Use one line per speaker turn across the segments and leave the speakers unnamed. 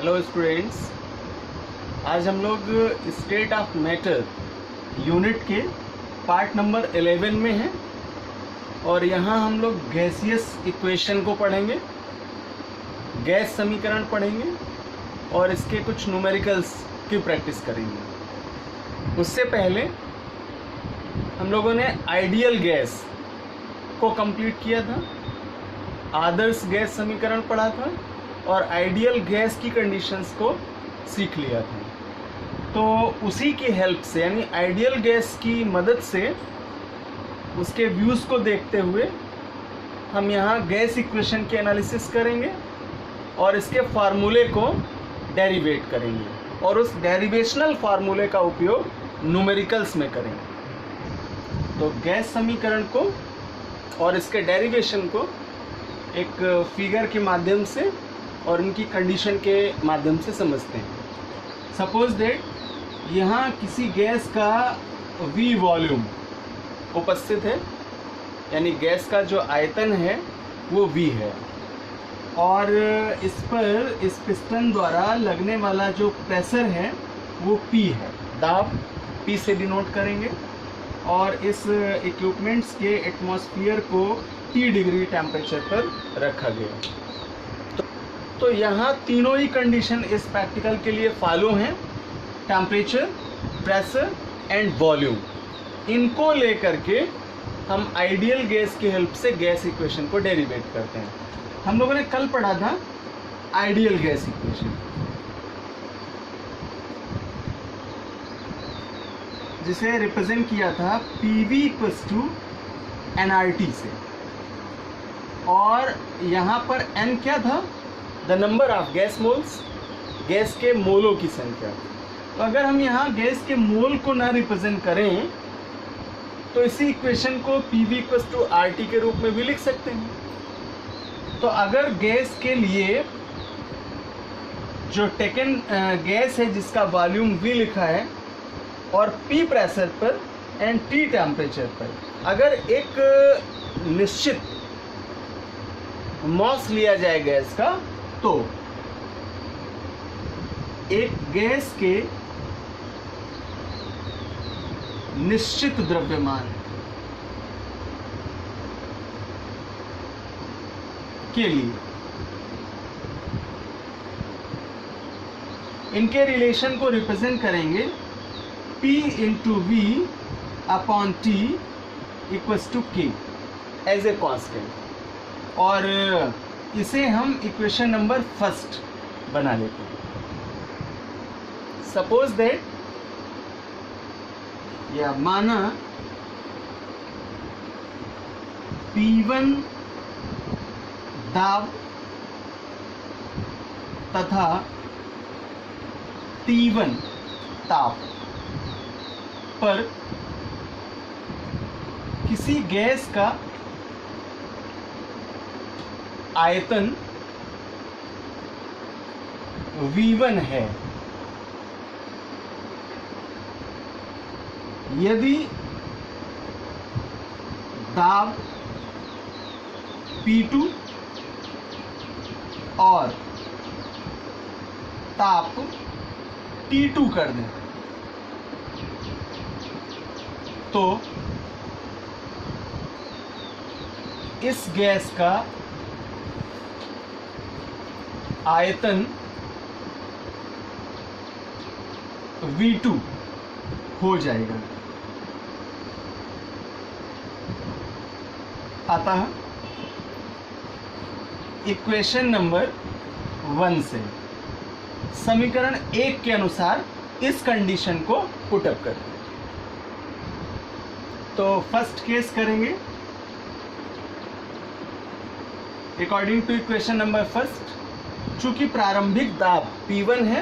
Hello students, आज हम लोग स्टेट ऑफ मैटर यूनिट के पार्ट नंबर 11 में हैं और यहाँ हम लोग गैसियस इक्वेशन को पढ़ेंगे, गैस समीकरण पढ़ेंगे और इसके कुछ न्यूमेरिकल्स की प्रैक्टिस करेंगे। उससे पहले हम लोगों ने आइडियल गैस को कंप्लीट किया था, आदर्श गैस समीकरण पढ़ा था और आइडियल गैस की कंडीशंस को सीख लिया था। तो उसी की हेल्प से यानी आइडियल गैस की मदद से उसके व्यूज़ को देखते हुए हम यहाँ गैस इक्वेशन के एनालिसिस करेंगे और इसके फार्मूले को डेरिवेट करेंगे और उस डेरिवेशनल फार्मूले का उपयोग न्यूमेरिकल्स में करेंगे। तो गैस समीकरण को और इसके डेरिवेशन को एक फिगर के माध्यम से और इनकी कंडीशन के माध्यम से समझते हैं। सपोज दैट यहाँ किसी गैस का V वॉल्यूम उपस्थित है, यानी गैस का जो आयतन है वो V है और इस पर इस पिस्टन द्वारा लगने वाला जो प्रेशर है वो P है, दाब P से डिनोट करेंगे और इस इक्विपमेंट्स के एटमॉस्फेयर को T डिग्री टेम्परेचर पर रखा गया। तो यहाँ तीनों ही कंडीशन इस प्रैक्टिकल के लिए फॉलो हैं, टेम्परेचर, प्रेशर एंड वॉल्यूम। इनको लेकर के हम आइडियल गैस की हेल्प से गैस इक्वेशन को डेरिवेट करते हैं। हम लोगों ने कल पढ़ा था आइडियल गैस इक्वेशन, जिसे रिप्रेजेंट किया था PV = nRT से और यहाँ पर n क्या था, the number of gas moles, gas के मोलों की संख्या। तो अगर हम यहाँ गैस के मोल को ना रिप्रेजेंट करें तो इसी इक्वेशन को PV = RT के रूप में भी लिख सकते हैं। तो अगर गैस के लिए जो टेकन गैस है जिसका वॉल्यूम V लिखा है और P प्रेशर पर एंड T टेम्परेचर पर अगर एक निश्चित मॉस लिया जाए गैस का, तो एक गैस के निश्चित द्रव्यमान के लिए इनके रिलेशन को रिप्रेजेंट करेंगे P × V/T = K as a constant और इसे हम इक्वेशन नंबर फर्स्ट बना लेते हैं। सपोज दैट या माना P1 दाब तथा T1 ताप पर किसी गैस का आयतन V1 है। यदि दाब P2 और ताप T2 कर दें तो इस गैस का आयतन V2 हो जाएगा। अतः इक्वेशन नंबर 1 से समीकरण 1 के अनुसार इस कंडीशन को पुटअप करें। तो फर्स्ट केस करेंगे according to equation number first. चूंकि प्रारंभिक दाब P1 है,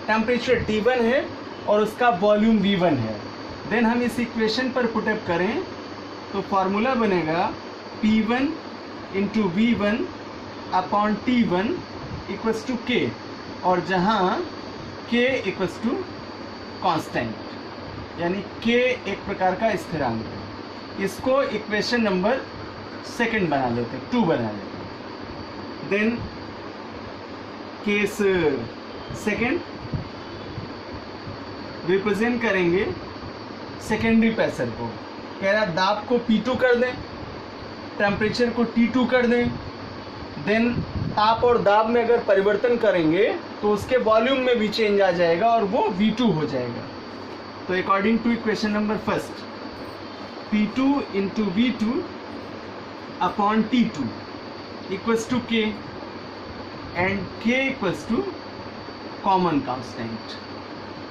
टेम्परेचर T1 है और उसका वॉल्यूम V1 है, देन हम इस इक्वेशन पर पुटअप करें तो फार्मूला बनेगा P1 × V1/T1 = K और जहाँ K = कांस्टेंट, यानी K एक प्रकार का स्थिरांक है। इसको इक्वेशन नंबर सेकंड बना लेते हैं, 2 बना लेते हैं। देन केस सेकेंड रिप्रेजेंट करेंगे सेकेंडरी प्रेशर को। कह रहा दाब को P2 कर दें, टेम्परेचर को T2 कर दें, देन ताप और दाब में अगर परिवर्तन करेंगे तो उसके वॉल्यूम में भी चेंज आ जाएगा और वो V2 हो जाएगा। तो according to equation number first, P2 into V2 upon T2 equals to K and K equals to common constant,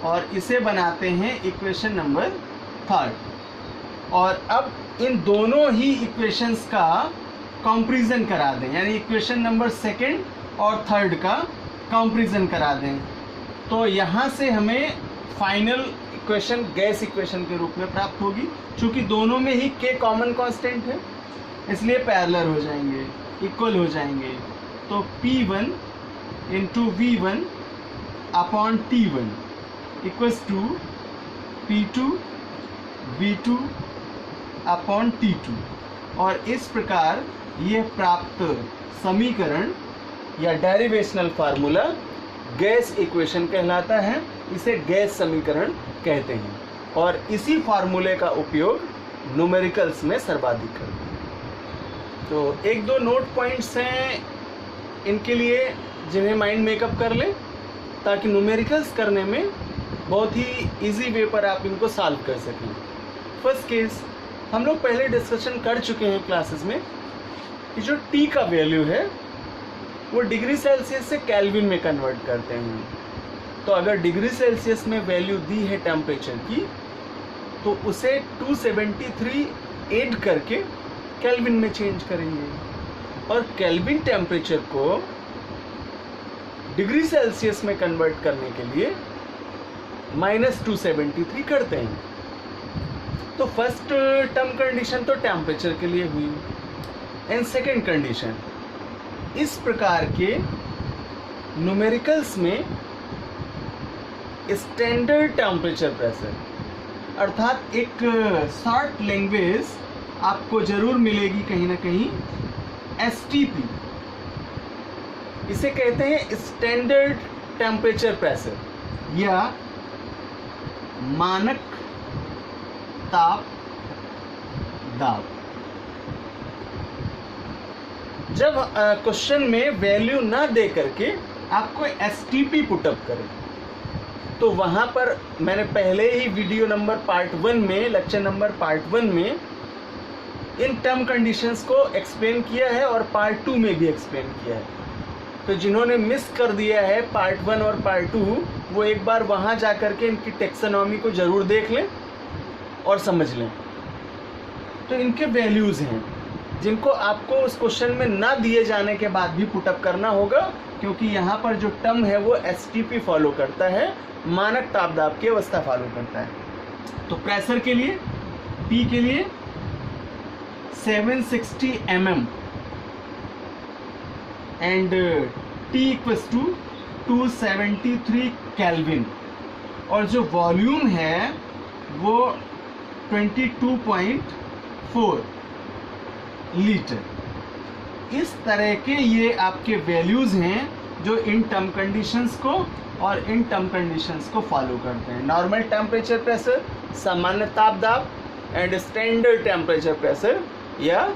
और इसे बनाते हैं इक्वेशन नंबर थर्ड। और अब इन दोनों ही इक्वेशंस का कंपैरिजन करा दें, यानी इक्वेशन नंबर सेकंड और थर्ड का कंपैरिजन करा दें, तो यहाँ से हमें फाइनल इक्वेशन गैस इक्वेशन के रूप में प्राप्त होगी। चूंकि दोनों में ही K कॉमन कांस्टेंट है इसलिए पैरेलल हो जाएंगे, इक्वल हो जाएंगे। तो P1 into V1 upon T1 equals to P2 V2 upon T2, और इस प्रकार ये प्राप्त समीकरण या डेरिवेशनल फार्मूला गैस इक्वेशन कहलाता है। इसे गैस समीकरण कहते हैं और इसी फार्मूले का उपयोग न्यूमेरिकल्स में सर्वाधिक करते हैं। तो एक दो नोट पॉइंट्स हैं इनके लिए जिन्हें माइंड मेकअप कर लें ताकि न्यूमेरिकल्स करने में बहुत ही इजी वे पर आप इनको सॉल्व कर सकें। फर्स्ट केस हम लोग पहले डिस्कशन कर चुके हैं क्लासेस में कि जो T का वैल्यू है वो डिग्री सेल्सियस से केल्विन में कन्वर्ट करते हैं। तो अगर डिग्री सेल्सियस में वैल्यू दी है टेम्परेचर की तो उसे 273 ऐड करके केल्विन में चेंज करेंगे, और केल्विन टेम्परेचर को डिग्री सेल्सियस में कन्वर्ट करने के लिए -273 करते हैं। तो फर्स्ट टर्म कंडीशन तो टेम्परेचर के लिए हुई, एंड सेकेंड कंडीशन इस प्रकार के न्यूमेरिकल्स में स्टैंडर्ड टेम्परेचर प्रेशर, अर्थात एक शॉर्ट लैंग्वेज आपको जरूर मिलेगी कहीं ना कहीं, STP, इसे कहते हैं स्टैंडर्ड टेम्परेचर प्रेशर या मानक ताप दाब। जब क्वेश्चन में वैल्यू ना दे करके आपको STP पुटअप करें तो वहां पर मैंने पहले ही वीडियो नंबर पार्ट 1 में, लेक्चर नंबर पार्ट 1 में इन टर्म कंडीशंस को एक्सप्लेन किया है और पार्ट 2 में भी एक्सप्लेन किया है। तो जिन्होंने मिस कर दिया है पार्ट 1 और पार्ट 2 वो एक बार वहां जा करके इनकी टेक्सोनॉमी को जरूर देख लें और समझ लें। तो इनके वैल्यूज़ हैं जिनको आपको उस क्वेश्चन में ना दिए जाने के बाद भी पुटअप करना होगा, क्योंकि यहाँ पर जो टर्म है वो STP फॉलो करता है, मानक ताप दाब की अवस्था फॉलो करता है। तो प्रेशर के लिए P के लिए 760 mm and T equals to 273 kelvin, और जो वॉल्यूम है वो 22.4 लीटर। इस तरह के ये आपके वैल्यूज़ हैं जो इन टर्म कंडीशंस को और इन टर्म कंडीशंस को फॉलो करते हैं। नॉर्मल टेम्परेचर प्रेशर, सामान्य ताप दाब एंड स्टैंडर्ड टेम्परेचर प्रेशर या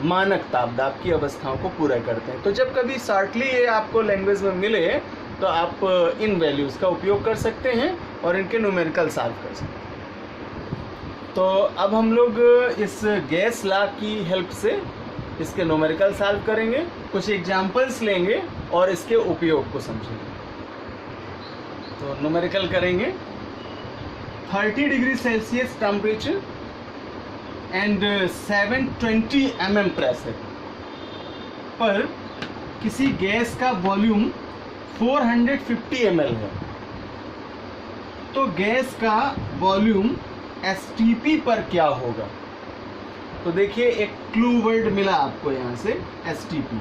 मानक ताप दाब की अवस्थाओं को पूरा करते हैं। तो जब कभी शॉर्टली ये आपको लैंग्वेज में मिले तो आप इन वैल्यूज़ का उपयोग कर सकते हैं और इनके न्यूमेरिकल सॉल्व कर सकते हैं। तो अब हम लोग इस गैस लॉ की हेल्प से इसके न्यूमेरिकल सॉल्व करेंगे, कुछ एग्जांपल्स लेंगे और इसके उपयोग को समझेंगे। तो न्यूमेरिकल करेंगे 30 degree Celsius temperature and 720 mm pressure पर किसी गैस का वॉल्यूम 450 ml है। तो गैस का वॉल्यूम STP पर क्या होगा? तो देखिए एक क्लू वर्ड मिला आपको यहाँ से STP,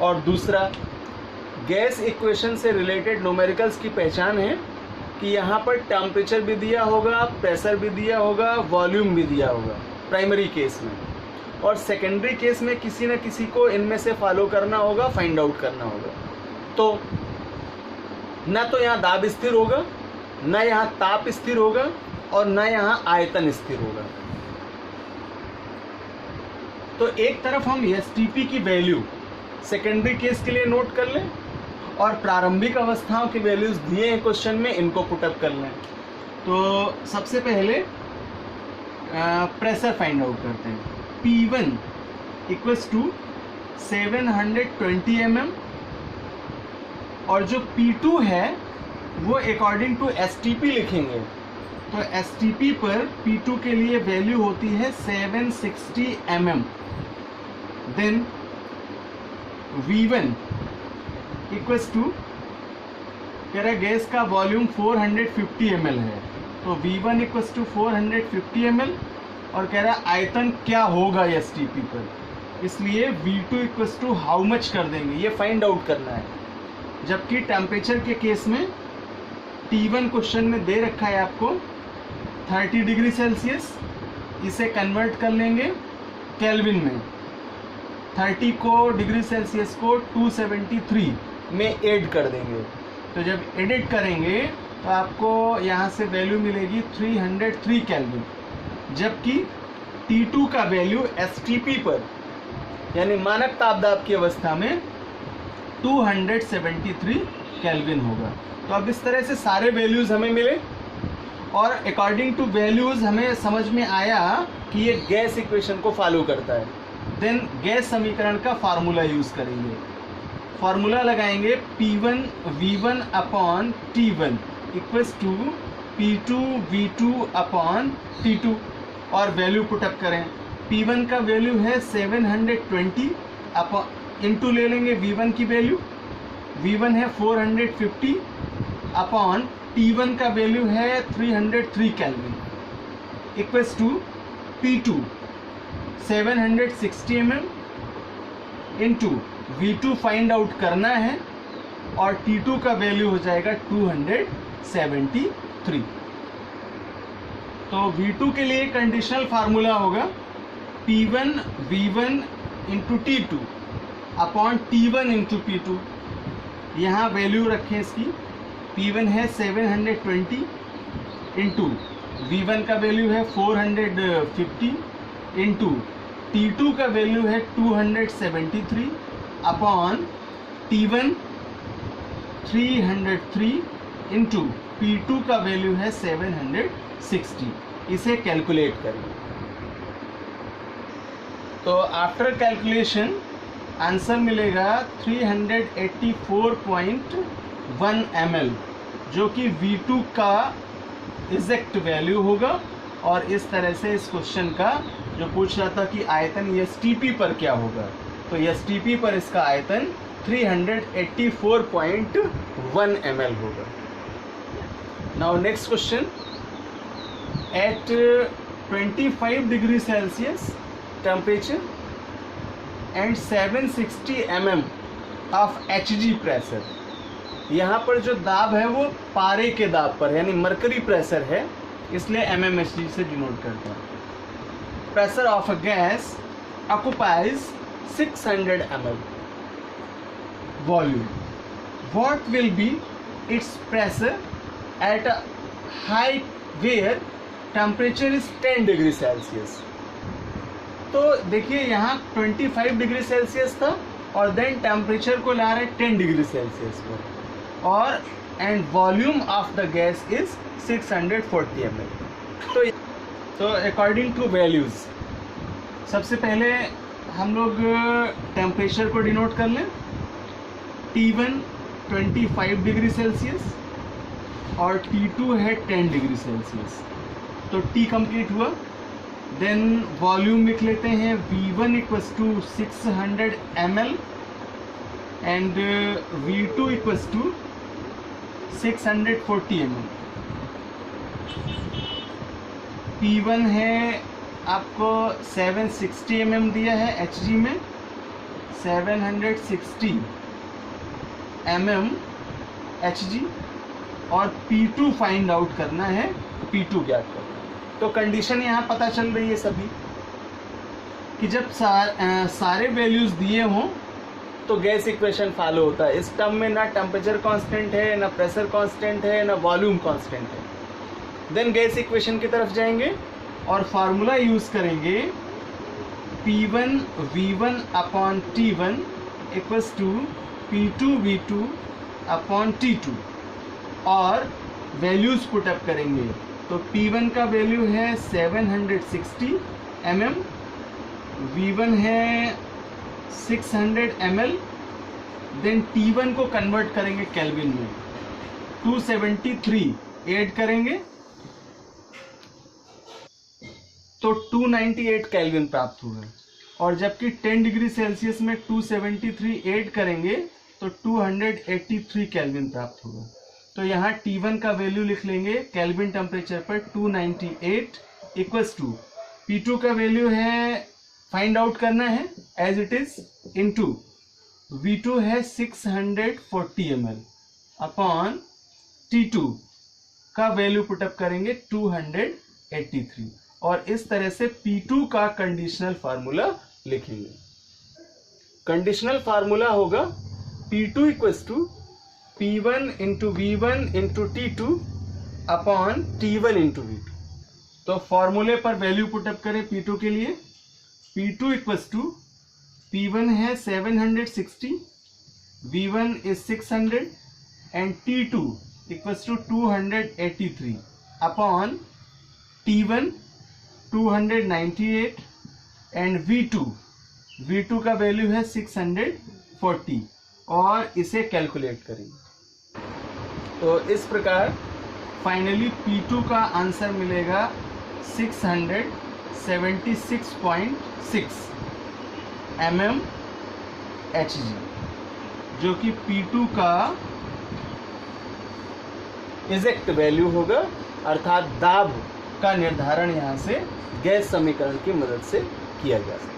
और दूसरा गैस इक्वेशन से रिलेटेड न्यूमेरिकल्स की पहचान है कि यहाँ पर टेम्परेचर भी दिया होगा, प्रेशर भी दिया होगा, वॉल्यूम भी दिया होगा प्राइमरी केस में, और सेकेंडरी केस में किसी न किसी को इनमें से फॉलो करना होगा, फाइंड आउट करना होगा। तो ना तो यहाँ दाब स्थिर होगा, ना यहाँ ताप स्थिर होगा, और ना यहाँ आयतन स्थिर होगा। तो एक तरफ हम एसटीपी की वैल्यू सेकेंडरी केस के लिए नोट कर लें, और प्रारंभिक अवस्थाओं के वैल्यूज दिए हैं क्वेश्चन में, इनको पुटअप कर लें। तो सबसे पहले प्रेशर फाइंड आउट करते हैं। P1 इक्वल्स टू 720 mm, और जो P2 है वो अकॉर्डिंग टू STP लिखेंगे। तो STP पर P2 के लिए वैल्यू होती है 760 mm। Then V1 equals to, कह रहा है गैस का वॉल्यूम 450 ml है, तो V1 इक्वल्स टू 450 ml, और कह रहा है आयतन क्या होगा STP पर, इसलिए V2 equals to how much कर देंगे, ये फाइंड आउट करना है। जबकि टेम्परेचर के केस में T1 क्वेश्चन में दे रखा है आपको 30 डिग्री सेल्सियस, इसे कन्वर्ट कर लेंगे केल्विन में। 30 को डिग्री सेल्सियस को 273 में ऐड कर देंगे, तो जब एडिट करेंगे तो आपको यहाँ से वैल्यू मिलेगी 303 केल्विन। जबकि T2 का वैल्यू STP पर यानी मानक तापदाब की अवस्था में 273 केल्विन होगा। तो अब इस तरह से सारे वैल्यूज़ हमें मिले, और अकॉर्डिंग टू वैल्यूज़ हमें समझ में आया कि ये गैस इक्वेशन को फॉलो करता है। देन गैस समीकरण का फार्मूला यूज़ करेंगे। फार्मूला लगाएंगे P1 V1 upon T1 equals to P2 V2 upon T2, और वैल्यू पुटअप करें। P1 का वैल्यू है 720 अपॉन, इंटू ले लेंगे V1 की वैल्यू, V1 है 450 अपॉन T1 का वैल्यू है 303 kelvin equals to P2 760 mm into V2 find out करना है, और T2 का वैल्यू हो जाएगा 273। तो V2 के लिए कंडीशनल फार्मूला होगा P1 V1 into T2 upon T1 into P2। यहाँ वैल्यू रखें इसकी, P1 है 720 इंटू V1 का वैल्यू है 450 इंटू T2 का वैल्यू है 273 अपॉन T1 303 इंटू P2 का वैल्यू है 760। इसे कैलकुलेट करें तो आफ्टर कैलकुलेशन आंसर मिलेगा 384.1 ml, जो कि V2 का एग्जैक्ट वैल्यू होगा। और इस तरह से इस क्वेश्चन का जो पूछ रहा था कि आयतन STP पर क्या होगा, तो STP पर इसका आयतन 384.1 ml होगा। Now next question, at 25 degree Celsius temperature and 760 mm of Hg pressure, यहाँ पर जो दाब है वो पारे के दाब पर यानी मरकरी प्रेशर है, इसलिए mmHg से डिनोट करते हैं। Pressure of a gas occupies 600 ml volume, what will be its pressure at a height where temperature is 10 degree Celsius. तो देखिए यहाँ 25 डिग्री सेल्सियस था और देन टेम्परेचर को ला रहे 10 डिग्री सेल्सियस पर, और and volume of the gas is 640 ml। तो अकॉर्डिंग टू वैल्यूज़ सबसे पहले हम लोग टेम्परेचर को डिनोट कर लें। T1 25 डिग्री सेल्सियस और T2 है 10 डिग्री सेल्सियस, तो T कंप्लीट हुआ। देन वॉल्यूम लिख लेते हैं, V1 equals to 600 ml and V2 equals to 640 ml। P1 है आपको 760 mm दिया है Hg में, 760 mm Hg, और P2 फाइंड आउट करना है, P2 ज्ञात करना है। तो कंडीशन यहाँ पता चल रही है सभी कि जब सारे वैल्यूज़ दिए हों तो गैस इक्वेशन फॉलो होता है। इस टर्म में ना टेम्परेचर कांस्टेंट है, ना प्रेशर कांस्टेंट है, ना वॉल्यूम कांस्टेंट है। देन गैस इक्वेशन की तरफ जाएंगे और फार्मूला यूज करेंगे P1 V1 upon T1 equals to P2 V2 upon T2 और वैल्यूज पुट अप करेंगे। तो P1 का वैल्यू है 760 mm, V1 है 600 ml, देन T1 को कन्वर्ट करेंगे केल्विन में, 273 ऐड करेंगे तो 298 केल्विन प्राप्त होगा। और जबकि 10 डिग्री सेल्सियस में 273 ऐड करेंगे तो 283 केल्विन प्राप्त होगा। तो यहाँ T1 का वैल्यू लिख लेंगे केल्विन टेम्परेचर पर 298 इक्वल्स टू P2 का वैल्यू है, फाइंड आउट करना है as it is, into V2 है 640 ml अपॉन T2 का वैल्यू पुटअप करेंगे 283 और इस तरह से P2 का कंडीशनल फार्मूला लिखेंगे। कंडीशनल फार्मूला होगा P2 equals to P1 into V1 into T2 upon T1 into V2। तो फॉर्मूले पर वैल्यू पुटअप करें P2 के लिए। P2 इक्वल्स टू P1 है 760, V1 is 600 and T2 equals to 283 upon T1 298 and V2 का value है 640 और इसे कैलकुलेट करेंगे। तो इस प्रकार फाइनली P2 का आंसर मिलेगा 676.6 mmHg, जो कि P2 का एग्जैक्ट वैल्यू होगा, अर्थात दाब का निर्धारण यहाँ से गैस समीकरण की मदद से किया जा सकता है।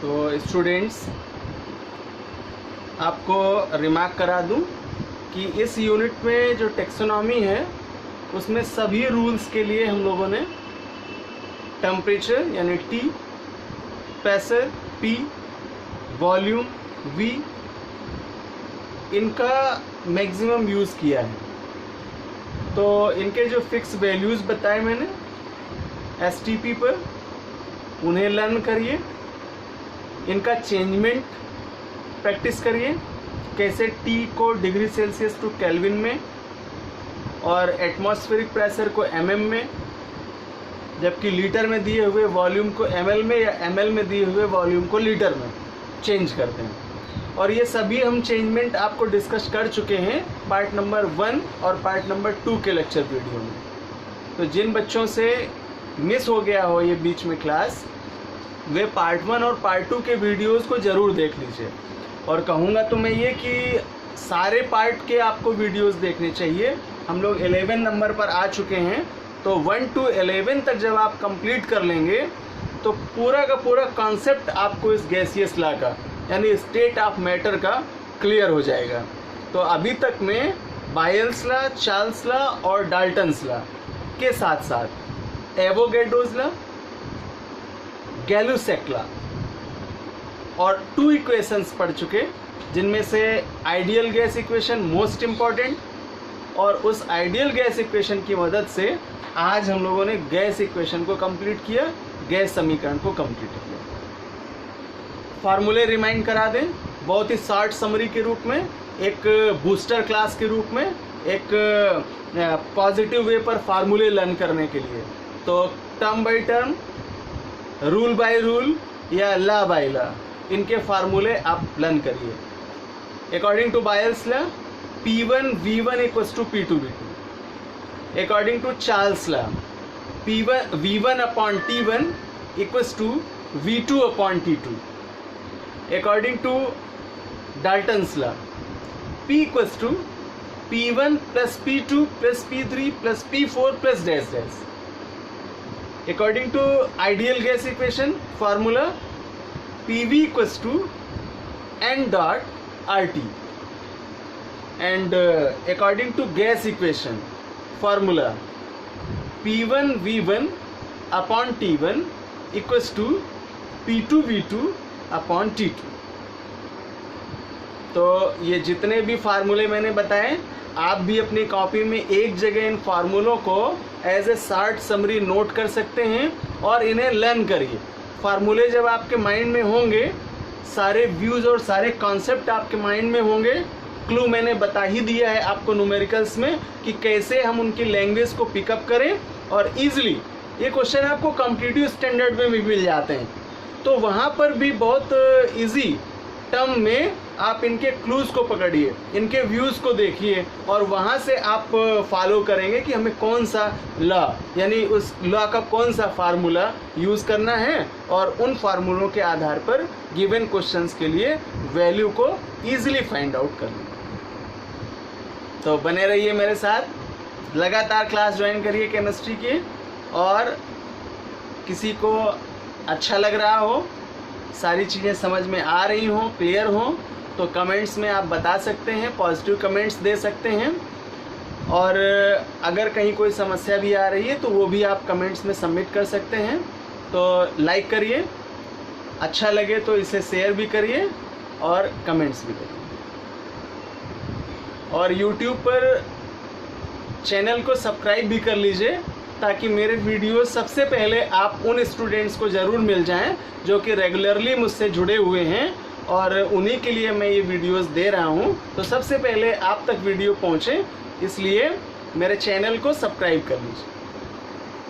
तो स्टूडेंट्स, आपको रिमार्क करा दूं कि इस यूनिट में जो टेक्सोनॉमी है उसमें सभी रूल्स के लिए हम लोगों ने टेम्परेचर यानी T, pressure P, volume V, इनका मैक्सिमम यूज़ किया है। तो इनके जो फिक्स वैल्यूज़ बताए मैंने STP पर, उन्हें लर्न करिए, इनका चेंजमेंट प्रैक्टिस करिए, कैसे T को डिग्री सेल्सियस टू केल्विन में और एटमॉस्फेरिक प्रेशर को mm में, जबकि लीटर में दिए हुए वॉल्यूम को ml में या ml में दिए हुए वॉल्यूम को लीटर में चेंज करते हैं। और ये सभी हम चेंजमेंट आपको डिस्कस कर चुके हैं पार्ट नंबर 1 और पार्ट नंबर 2 के लेक्चर वीडियो में। तो जिन बच्चों से मिस हो गया हो ये बीच में क्लास, वे पार्ट 1 और पार्ट 2 के वीडियोस को ज़रूर देख लीजिए। और कहूँगा तो मैं ये कि सारे पार्ट के आपको वीडियोस देखने चाहिए। हम लोग 11 नंबर पर आ चुके हैं, तो 1 to 11 तक जब आप कंप्लीट कर लेंगे तो पूरा का पूरा कॉन्सेप्ट आपको इस गैसियस लॉ का यानी स्टेट ऑफ मैटर का क्लियर हो जाएगा। तो अभी तक में बायल्स लॉ, चार्ल्स लॉ और डाल्टन्स लॉ के साथ साथ एवोगैड्रोस लॉ, गैलुसेक लॉ और 2 इक्वेशंस पढ़ चुके, जिनमें से ideal gas equation most important, और उस आइडियल गैस इक्वेशन की मदद से आज हम लोगों ने गैस इक्वेशन को कंप्लीट किया, गैस समीकरण को कंप्लीट किया। फार्मूले रिमाइंड करा दें बहुत ही शॉर्ट समरी के रूप में, एक बूस्टर क्लास के रूप में, एक पॉजिटिव वे पर फार्मूले लर्न करने के लिए। तो term by term, rule by rule या लॉ बाय लॉ, इनके फार्मूले आप लर्न करिए। According to Boyle's law, P1 V1 equals to P2 V2। According to Charles law, V1 upon T1 equals to V2 upon T2। According to Dalton's law, P equals to P1 plus P2 plus P3 plus P4 plus dash dash. According to ideal gas equation formula, PV equals to N dot RT। And according to gas equation formula, P1 V1 upon T1 equals to P2 V2 upon T2। तो ये जितने भी फार्मूले मैंने बताए, आप भी अपनी कॉपी में एक जगह इन फार्मूलों को as a short summary note कर सकते हैं और इन्हें लर्न करिए। फार्मूले जब आपके माइंड में होंगे, सारे व्यूज़ और सारे कॉन्सेप्ट आपके माइंड में होंगे। क्लू मैंने बता ही दिया है आपको न्यूमेरिकल्स में कि कैसे हम उनकी लैंग्वेज को पिकअप करें, और ईजिली ये क्वेश्चन आपको कॉम्पिटिटिव स्टैंडर्ड में भी मिल जाते हैं। तो वहाँ पर भी बहुत इजी टर्म में आप इनके क्लूज़ को पकड़िए, इनके व्यूज़ को देखिए, और वहाँ से आप फॉलो करेंगे कि हमें कौन सा लॉ, यानी उस लॉ का कौन सा फार्मूला यूज़ करना है, और उन फार्मूलों के आधार पर गिवन क्वेश्चंस के लिए वैल्यू को ईजिली फाइंड आउट करना। तो बने रहिए मेरे साथ, लगातार क्लास ज्वाइन करिए केमिस्ट्री की, और किसी को अच्छा लग रहा हो, सारी चीज़ें समझ में आ रही हों, क्लियर हों, तो कमेंट्स में आप बता सकते हैं, पॉजिटिव कमेंट्स दे सकते हैं। और अगर कहीं कोई समस्या भी आ रही है तो वो भी आप कमेंट्स में सबमिट कर सकते हैं। तो लाइक करिए, अच्छा लगे तो इसे शेयर भी करिए और कमेंट्स भी करिए। और YouTube पर चैनल को सब्सक्राइब भी कर लीजिए, ताकि मेरे वीडियो सबसे पहले आप उन स्टूडेंट्स को ज़रूर मिल जाएं जो कि रेगुलरली मुझसे जुड़े हुए हैं, और उन्हीं के लिए मैं ये वीडियोस दे रहा हूं। तो सबसे पहले आप तक वीडियो पहुंचे, इसलिए मेरे चैनल को सब्सक्राइब कर लीजिए।